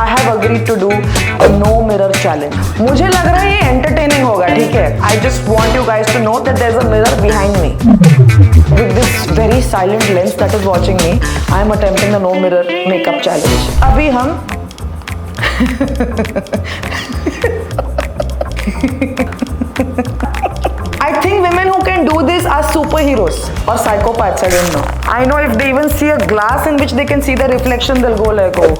I have agreed to do a no mirror challenge. मुझे लग रहा है ये entertaining होगा, ठीक है? I just want you guys to know that there's a mirror behind me. With this very silent lens that is watching me, I am attempting the no mirror makeup challenge. अभी हम I think women who can do this are superheroes or psychopaths, I don't know. I know if they even see a glass in which they can see the reflection, they'll go like, oh.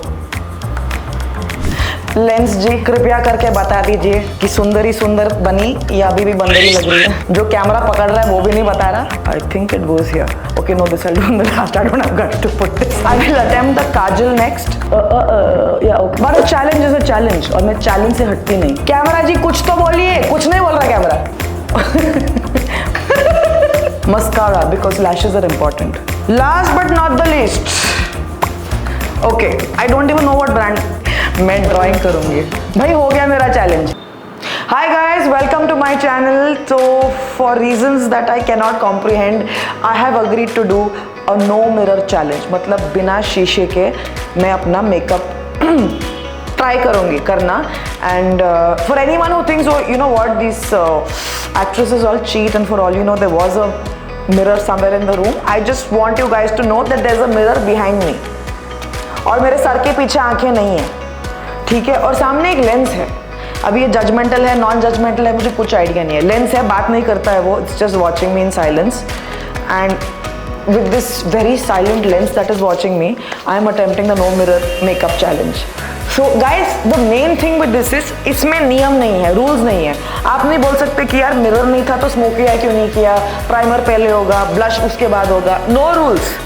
Lens जी कृपया करके बता दीजिए कि सुंदरी सुंदर बनी या अभी भी बंदरी लग रही है। जो कैमरा पकड़ रहा है वो भी नहीं बता रहा। I think it goes here. Okay no this I do in the last. I don't have guts to put this. I will attempt the kajal next. Yeah okay but challenge is a challenge और मैं challenge से हटती नहीं। Camera जी कुछ तो बोलिए। कुछ नहीं बोल रहा camera. Mascara because lashes are important. Last but not the least. Okay I don't even know what brand मैं ड्राइंग करूंगी। भाई हो गया मेरा challenge. Hi guys welcome to my channel. तो for reasons that I cannot comprehend I have agreed to do a no mirror challenge. मतलब बिना शीशे के मैं अपना मेकअप ट्राई करूंगी करना। And for anyone who thinks you know what this actresses all cheat and for all you know there was a mirror somewhere in the room. I just want you guys to know that there is a mirror behind me और मेरे sir के पीछे आंखें नहीं है, ठीक है? और सामने एक लेंस है। अभी ये जजमेंटल है नॉन जजमेंटल है मुझे कुछ आइडिया नहीं है। लेंस है बात नहीं करता है वो, it's just watching me in silence and with this very silent lens that is watching me I am attempting the no mirror makeup challenge. So guys the main thing with this is इसमें नियम नहीं है, rules नहीं है। आप नहीं बोल सकते कि यार मिरर नहीं था तो स्मोकी आई क्यों नहीं किया, प्राइमर पहले होगा ब्लश उसके बाद होगा। No rules.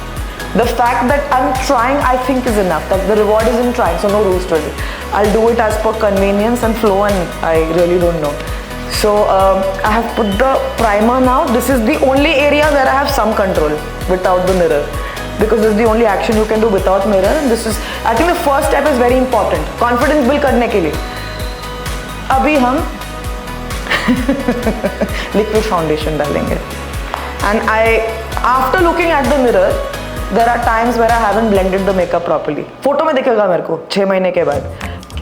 The fact that I'm trying, I think, is enough. That the reward is in trying, so no rules to it. I'll do it as per convenience and flow, and I really don't know. So I have put the primer now. This is the only area where I have some control without the mirror, because this is the only action you can do without mirror. And this is, I think, the first step is very important. Confidence build करने के लिए अभी हम liquid foundation डालेंगे. And after looking at the mirror. There are times where I haven't blended the makeup properly. Photo में दिखेगा मेरे को 6 महीने के बाद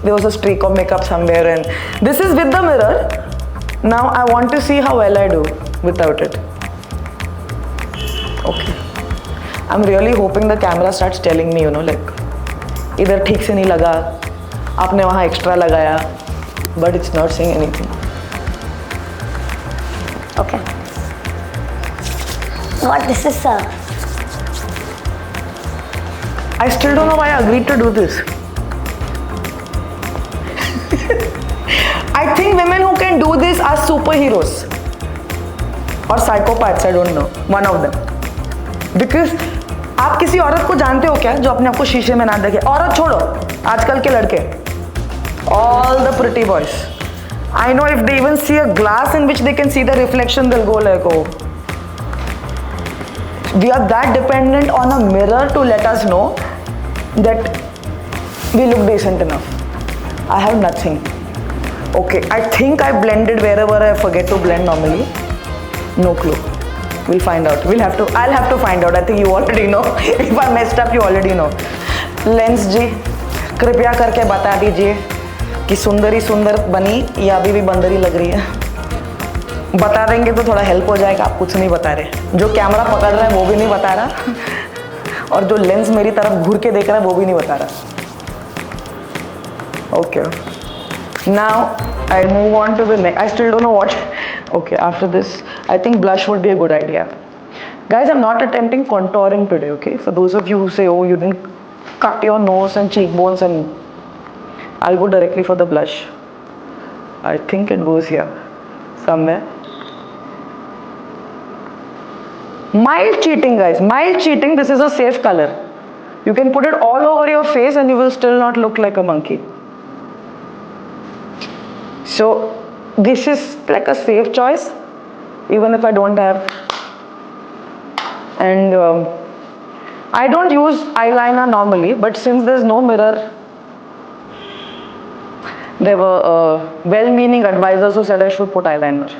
there was a streak of makeup somewhere and this is with the mirror. Now I want to see how well I do without it. Okay. I'm really hoping the camera starts telling me, you know, like इधर ठीक से नहीं लगा, आपने वहाँ extra लगाया, but it's not saying anything. Okay. What this is, sir? I still don't know why I agreed to do this. I think women who can do this are superheroes or psychopaths, I don't know, one of them. Because आप किसी औरत को जानते हो क्या जो अपने आप को शीशे में ना देखे? औरत छोड़ो, आजकल के लड़के, all the pretty boys. I know if they even see a glass in which they can see the reflection, they'll go like, oh. We are that dependent on a mirror to let us know that we look decent enough. I have nothing. Okay, I think I blended wherever I forget to blend normally. No clue. We'll find out. I'll have to find out. I think you already know. If I messed up, you already know. Lens जी कृपया करके बता दीजिए कि सुंदरी सुंदर बनी या अभी भी बंदरी लग रही है। बता देंगे तो थोड़ा हेल्प हो जाएगा। आप कुछ नहीं बता रहे। जो कैमरा पकड़ रहा है वो भी नहीं बता रहा और जो लेंस मेरी तरफ घूर के देख रहा है वो भी नहीं बता रहा। Okay now I move on to the next. I still don't know what. Okay after this I think blush would be a good idea. Guys, I'm not attempting contouring today, okay? For those of you who say, oh, you didn't cut your nose and cheekbones, and I'll go directly for the blush. I think it goes here somewhere. Mild cheating, guys, mild cheating. This is a safe color. You can put it all over your face and you will still not look like a monkey. So this is like a safe choice, even if I don't have. And I don't use eyeliner normally, but since there's no mirror, there were well-meaning advisors who said I should put eyeliner.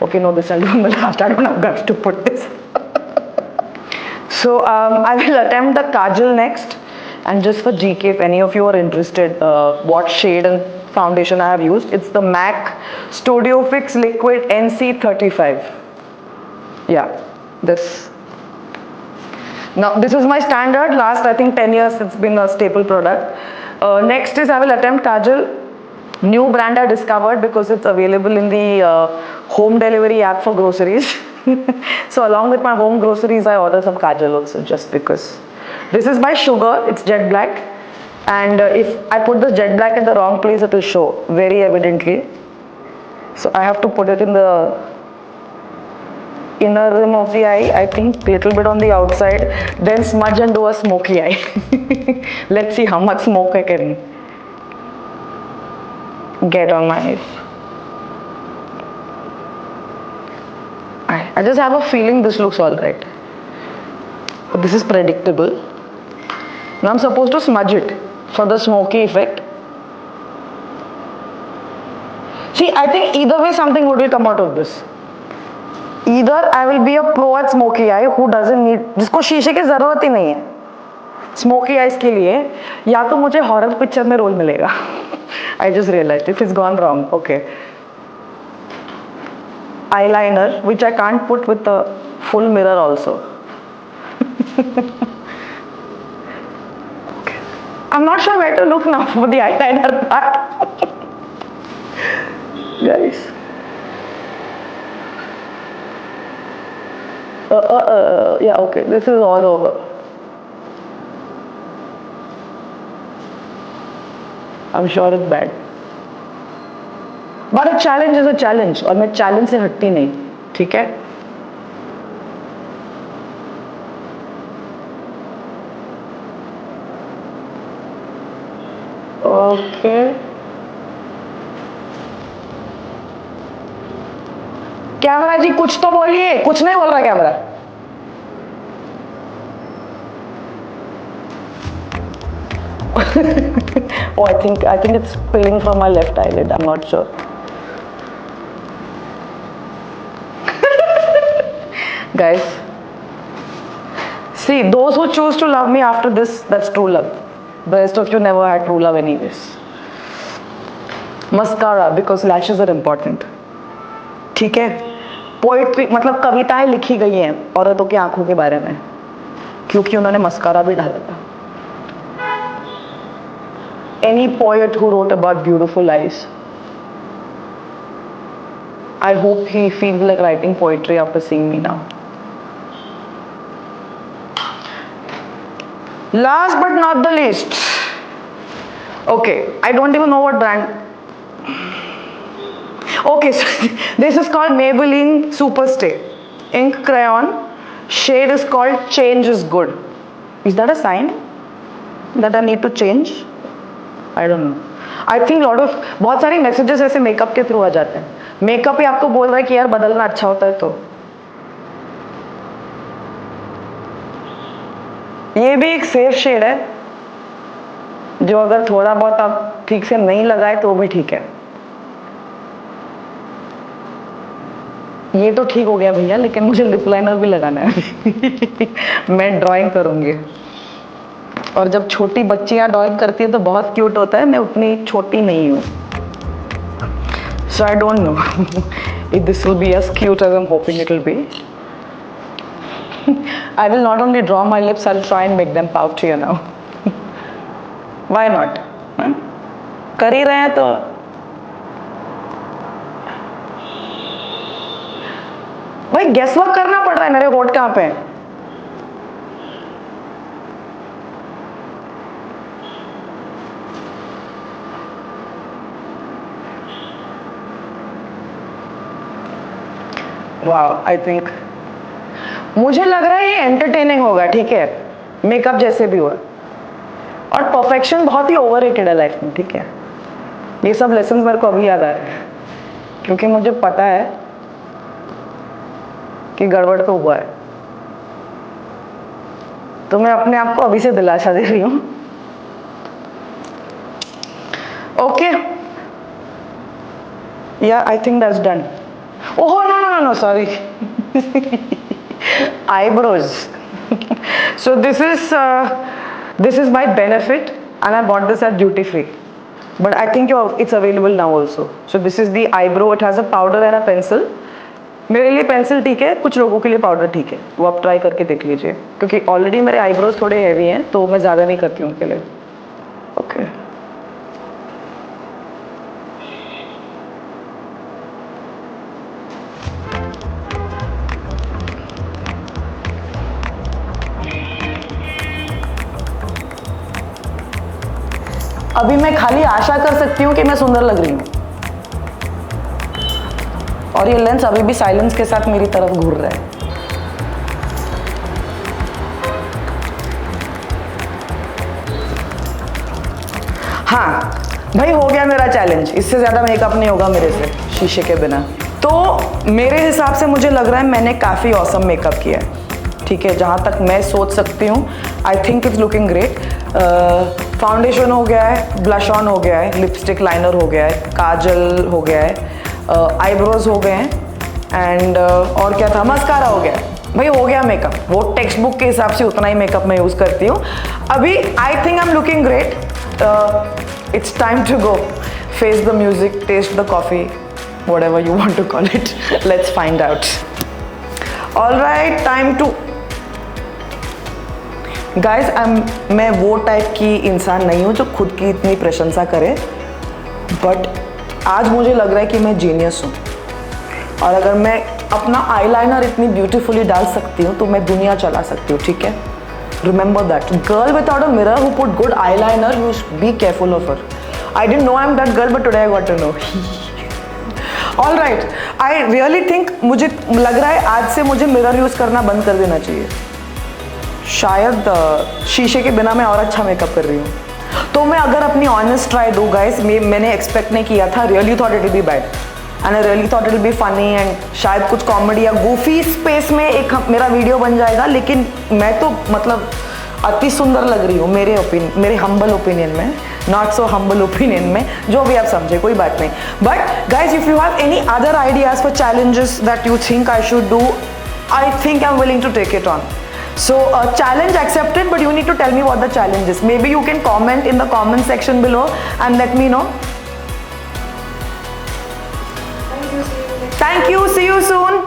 Okay, no, this I'll do in the last. I don't have guts to put this. So I will attempt the kajal next. And just for GK, if any of you are interested, what shade and foundation I have used, it's the MAC Studio Fix Liquid NC35. Yeah, this. Now this is my standard. Last I think 10 years it's been a staple product. Next is I will attempt Kajal. New brand I discovered because it's available in the home delivery app for groceries. So along with my home groceries, I order some Kajal also just because. This is my Sugar. It's jet black, and if I put the jet black in the wrong place, it will show very evidently. So I have to put it in the inner rim of the eye, I think, little bit on the outside, then smudge and do a smoky eye. Let's see how much smoke I can get on my eyes. I just have a feeling this looks alright. This is predictable. Now I'm supposed to smudge it for the smoky effect. See, I think either way something would come out of this. Either I will be a pro at smoky eye who doesn't need, जिसको शीशे की जरूरत ही नहीं है smoky eyes के लिए, या तो मुझे हॉरर पिक्चर में रोल मिलेगा. I just realized if it's gone wrong. Okay. Eyeliner, which I can't put with the full mirror also. Okay. I'm not sure where to look now for the eyeliner part. Guys. Yeah, okay. This is all over. I'm sure it's bad. But a challenge is a challenge. और मैं challenge से हटती नहीं. ठीक है? Okay. Camera जी कुछ तो बोलिए. कुछ नहीं बोल रहा camera. Oh, I think it's spilling from my left eyelid. I'm not sure. Guys, see, those who choose to love me after this, that's true love. The rest of you never had true love anyways. Mascara, because lashes are important. ठीक है? Poetry मतलब कविताएं लिखी गई हैं औरतों की आंखों के बारे में, क्योंकि उन्होंने मस्कारा भी डाला था. Any poet who wrote about beautiful eyes, I hope he feels like writing poetry after seeing me now. Last but not the least, okay, I don't even know what brand. Okay, so this is called Maybelline Superstay Ink Crayon. Shade is called Change is Good. Is that a sign that I need to change? I don't know. I think बहुत सारे messages ऐसे makeup के through आ जाते हैं. Makeup ही आपको बोल रहा है कि यार बदलना अच्छा होता है. तो ये भी एक सेफ शेड है जो अगर थोड़ा बहुत आप ठीक से नहीं लगाए तो भी ठीक है. ये तो ठीक हो गया भैया, लेकिन मुझे लिप लाइनर भी लगाना है. मैं ड्राइंग करूंगी, और जब छोटी बच्चियां ड्राइंग करती है तो बहुत क्यूट होता है. मैं उतनी छोटी नहीं हूँ. So I don't know if this will be as cute as I'm hoping it will be. I will not only draw my lips, I'll try and make them poutier now. Why not? कर ही रहे हैं तो. भाई guess work करना पड़ रहा है. मेरे होठ कहाँ पे है? वाह, आई थिंक मुझे लग रहा है ये एंटरटेनिंग होगा. ठीक है, मेकअप जैसे भी हो. और परफेक्शन बहुत ही ओवररेटेड है लाइफ में. ठीक है, ये सब लेसन मेरे को अभी याद आ रहे हैं, क्योंकि मुझे पता है कि गड़बड़ तो हुआ है. तो मैं अपने आप को अभी से दिलासा दे रही हूँ. ओके, या I think that's done. Oh no, sorry. Eyebrows. So this is This is my benefit and I bought this at duty free. But I think it's available now also. So this is the eyebrow. It has a powder and a pencil. मेरे लिए pencil ठीक है, कुछ लोगों के लिए powder ठीक है, वो आप ट्राई करके देख लीजिए, क्योंकि ऑलरेडी मेरे आईब्रोज थोड़े हैवी हैं तो मैं ज़्यादा नहीं करती हूँ उनके लिए. ओके अभी मैं खाली आशा कर सकती हूँ कि मैं सुंदर लग रही हूँ, और ये लेंस अभी भी साइलेंस के साथ मेरी तरफ घूर रहा है. हाँ भाई, हो गया मेरा चैलेंज. इससे ज़्यादा मेकअप नहीं होगा मेरे से शीशे के बिना. तो मेरे हिसाब से मुझे लग रहा है मैंने काफ़ी ऑसम मेकअप किया है. ठीक है, जहाँ तक मैं सोच सकती हूँ. I think it's looking great. Foundation हो गया है, ब्लश ऑन हो गया है, लिपस्टिक लाइनर हो गया है, काजल हो गया है, आईब्रोज हो गए हैं, एंड और क्या था, मस्कारा हो गया है. भाई हो गया मेकअप. वो टेक्स्ट बुक के हिसाब से उतना ही मेकअप मैं यूज़ करती हूँ अभी. आई think I am looking great. It's time to go. Face the music, taste the coffee, whatever you want to call it. Let's find out. All right, time to. Guys, मैं वो type की इंसान नहीं हूँ जो खुद की इतनी प्रशंसा करे, बट आज मुझे लग रहा है कि मैं जीनियस हूँ. और अगर मैं अपना आईलाइनर इतनी ब्यूटीफुली डाल सकती हूँ तो मैं दुनिया चला सकती हूँ. ठीक है, remember that. Girl without a mirror who put good eyeliner, you be careful of her. I didn't know I'm that girl, but today I got to know. All right, I really think मुझे लग रहा है आज से मुझे mirror use करना बंद कर देना चाहिए. शायद शीशे के बिना मैं और अच्छा मेकअप कर रही हूँ. तो मैं अगर अपनी ऑनेस्ट ट्राई दूँ गाइस, मैंने एक्सपेक्ट नहीं किया था. Really thought it will be bad and I really thought it will be funny and शायद कुछ कॉमेडी या गूफी स्पेस में एक मेरा वीडियो बन जाएगा. लेकिन मैं तो मतलब अति सुंदर लग रही हूँ मेरे हम्बल ओपिनियन में, नॉट सो हम्बल ओपिनियन में, जो भी आप समझे, कोई बात नहीं. But guys, if you have any other ideas for challenges that you think I should do, I think I am willing to take it on. So challenge accepted, but you need to tell me what the challenge is. Maybe you can comment in the comment section below and let me know. Thank you. See you soon.